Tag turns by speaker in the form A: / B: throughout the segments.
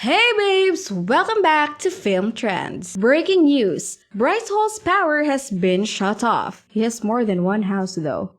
A: Hey babes! Welcome back to Film Trends. Breaking news! Bryce Hall's power has been shut off. He has more than one house though.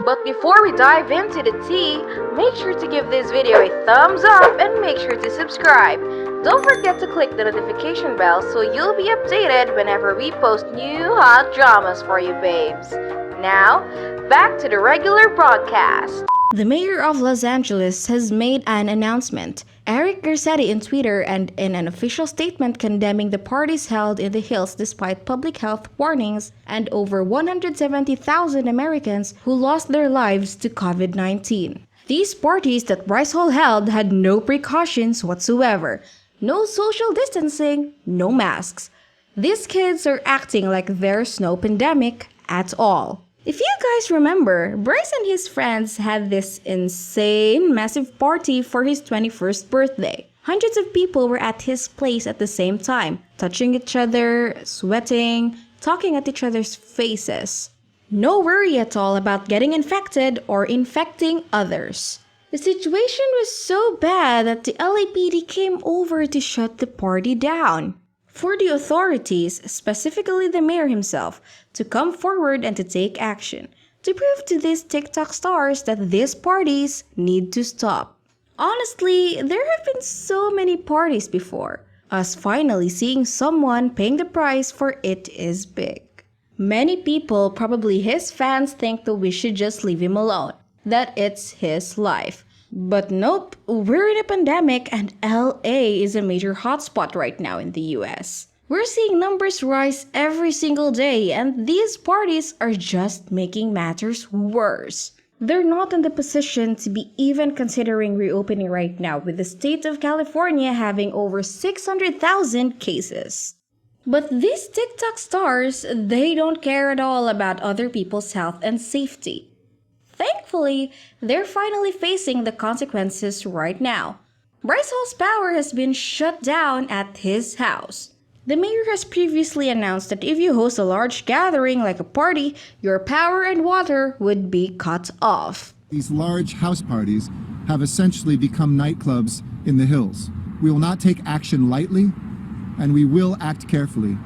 B: But before we dive into the tea, make sure to give this video a thumbs up and make sure to subscribe. Don't forget to click the notification bell so you'll be updated whenever we post new hot dramas for you babes. Now, back to the regular broadcast.
A: The mayor of Los Angeles has made an announcement. Eric Garcetti in Twitter and in an official statement condemning the parties held in the hills despite public health warnings and over 170,000 Americans who lost their lives to COVID-19. These parties that Bryce Hall held had no precautions whatsoever. No social distancing, no masks. These kids are acting like there's no pandemic at all. If you guys remember, Bryce and his friends had this insane massive party for his 21st birthday. Hundreds of people were at his place at the same time, touching each other, sweating, talking at each other's faces. No worry at all about getting infected or infecting others. The situation was so bad that the LAPD came over to shut the party down. For the authorities, specifically the mayor himself, to come forward and to take action, to prove to these TikTok stars that these parties need to stop. Honestly, there have been so many parties before. Us finally seeing someone paying the price for it is big. Many people, probably his fans, think that we should just leave him alone, that it's his life. But nope, we're in a pandemic and LA is a major hotspot right now in the US. We're seeing numbers rise every single day and these parties are just making matters worse. They're not in the position to be even considering reopening right now with the state of California having over 600,000 cases. But these TikTok stars, they don't care at all about other people's health and safety. Thankfully, they're finally facing the consequences right now. Bryce Hall's power has been shut down at his house. The mayor has previously announced that if you host a large gathering like a party, your power and water would be cut off.
C: These large house parties have essentially become nightclubs in the hills. We will not take action lightly, and we will act carefully,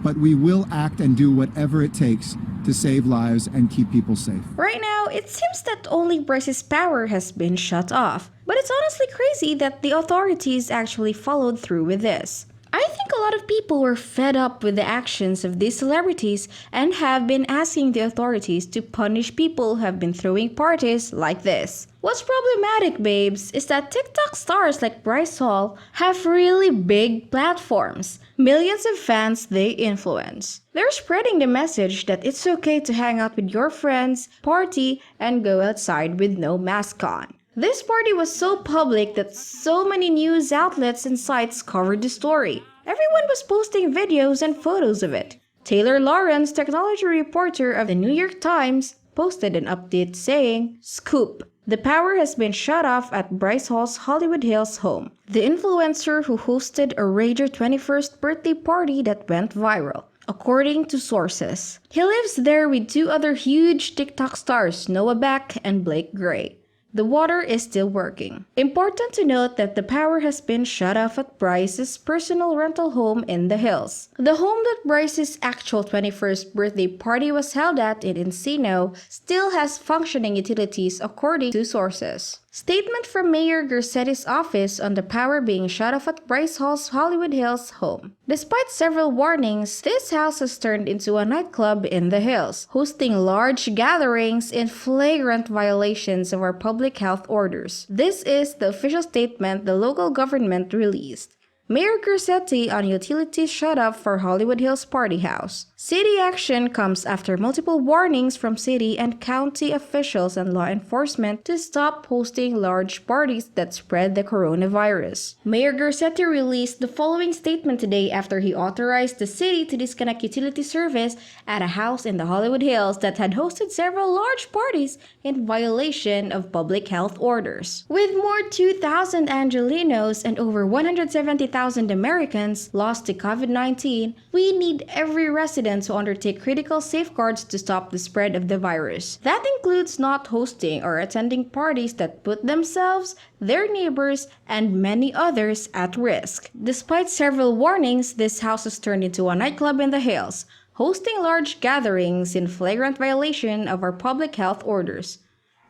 C: but we will act and do whatever it takes to save lives and keep people safe.
A: Right now, it seems that only Bryce's power has been shut off. But it's honestly crazy that the authorities actually followed through with this. I think a lot of people were fed up with the actions of these celebrities and have been asking the authorities to punish people who have been throwing parties like this. What's problematic, babes, is that TikTok stars like Bryce Hall have really big platforms. Millions of fans they influence. They're spreading the message that it's okay to hang out with your friends, party, and go outside with no mask on. This party was so public that so many news outlets and sites covered the story. Everyone was posting videos and photos of it. Taylor Lawrence, technology reporter of the New York Times, posted an update saying, "Scoop. The power has been shut off at Bryce Hall's Hollywood Hills home. The influencer who hosted a rager 21st birthday party that went viral, according to sources. He lives there with two other huge TikTok stars, Beck and Blake Gray. The water is still working." Important to note that the power has been shut off at Bryce's personal rental home in the hills. The home that Bryce's actual 21st birthday party was held at in Encino still has functioning utilities according to sources. Statement from Mayor Garcetti's office on the power being shut off at Bryce Hall's Hollywood Hills home. Despite several warnings, this house has turned into a nightclub in the hills, hosting large gatherings in flagrant violations of our public health orders. This is the official statement the local government released. Mayor Garcetti on utilities shut off for Hollywood Hills Party House. City action comes after multiple warnings from city and county officials and law enforcement to stop hosting large parties that spread the coronavirus. Mayor Garcetti released the following statement today after he authorized the city to disconnect utility service at a house in the Hollywood Hills that had hosted several large parties in violation of public health orders. With more 2,000 Angelinos and over 170,000 100,000 Americans lost to COVID-19, we need every resident to undertake critical safeguards to stop the spread of the virus. That includes not hosting or attending parties that put themselves, their neighbors, and many others at risk. Despite several warnings, this house has turned into a nightclub in the hills, hosting large gatherings in flagrant violation of our public health orders.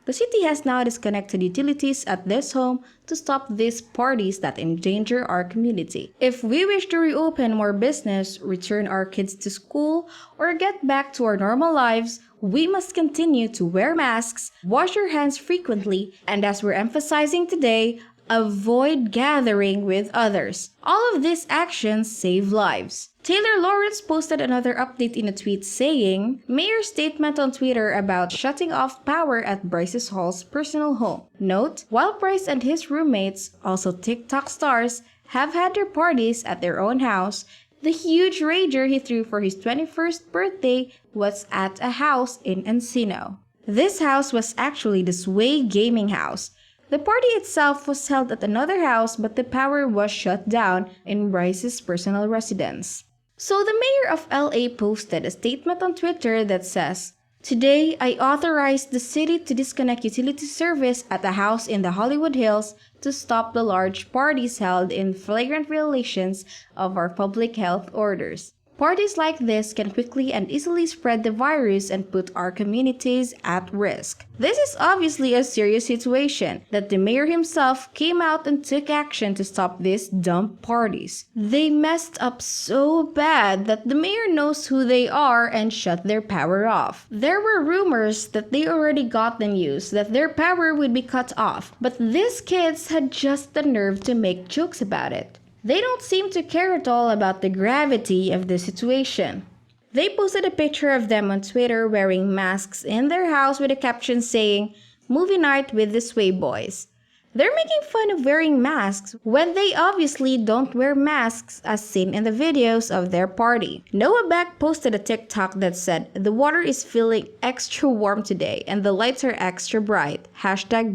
A: The city has now disconnected utilities at this home to stop these parties that endanger our community. If we wish to reopen more business, return our kids to school, or get back to our normal lives, we must continue to wear masks, wash our hands frequently, and as we're emphasizing today, avoid gathering with others. All of these actions save lives. Taylor Lawrence posted another update in a tweet saying, Mayor's statement on Twitter about shutting off power at Bryce Hall's personal home. Note, while Bryce and his roommates, also TikTok stars, have had their parties at their own house, the huge rager he threw for his 21st birthday was at a house in Encino. This house was actually the Sway Gaming House. The party itself was held at another house, but the power was shut down in Bryce's personal residence. So the mayor of LA posted a statement on Twitter that says, Today, I authorized the city to disconnect utility service at a house in the Hollywood Hills to stop the large parties held in flagrant violations of our public health orders. Parties like this can quickly and easily spread the virus and put our communities at risk. This is obviously a serious situation that the mayor himself came out and took action to stop these dumb parties. They messed up so bad that the mayor knows who they are and shut their power off. There were rumors that they already got the news that their power would be cut off, but these kids had just the nerve to make jokes about it. They don't seem to care at all about the gravity of the situation. They posted a picture of them on Twitter wearing masks in their house with a caption saying, Movie night with the Sway Boys. They're making fun of wearing masks when they obviously don't wear masks as seen in the videos of their party. Noah Beck posted a TikTok that said, The water is feeling extra warm today and the lights are extra bright.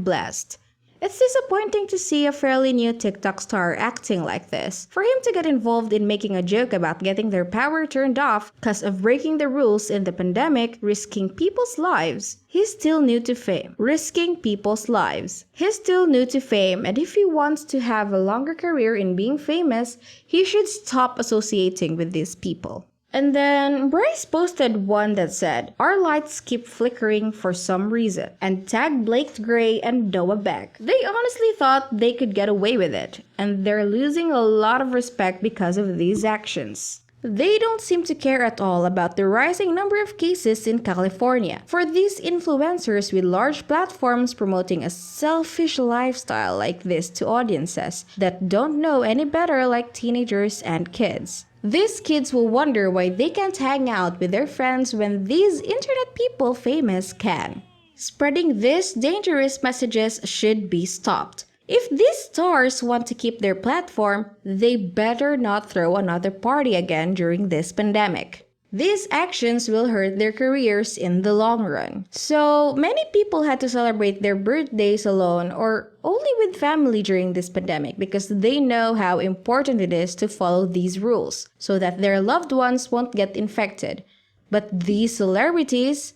A: #blessed. It's disappointing to see a fairly new TikTok star acting like this. For him to get involved in making a joke about getting their power turned off because of breaking the rules in the pandemic, risking people's lives. He's still new to fame. Risking people's lives. He's still new to fame, and if he wants to have a longer career in being famous, he should stop associating with these people. And then Bryce posted one that said, Our lights keep flickering for some reason, and tagged Blake Gray and Noah Beck. They honestly thought they could get away with it, and they're losing a lot of respect because of these actions. They don't seem to care at all about the rising number of cases in California. For these influencers with large platforms promoting a selfish lifestyle like this to audiences that don't know any better like teenagers and kids. These kids will wonder why they can't hang out with their friends when these internet people famous can. Spreading these dangerous messages should be stopped. If these stars want to keep their platform, they better not throw another party again during this pandemic. These actions will hurt their careers in the long run. So many people had to celebrate their birthdays alone or only with family during this pandemic because they know how important it is to follow these rules so that their loved ones won't get infected. But these celebrities,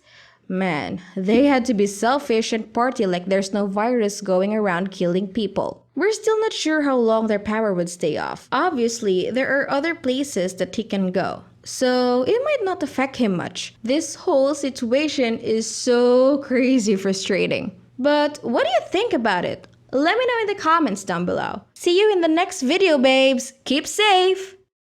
A: man, they had to be selfish and party like there's no virus going around killing people. We're still not sure how long their power would stay off. Obviously, there are other places that he can go, so it might not affect him much. This whole situation is so crazy frustrating. But what do you think about it? Let me know in the comments down below. See you in the next video, babes. Keep safe!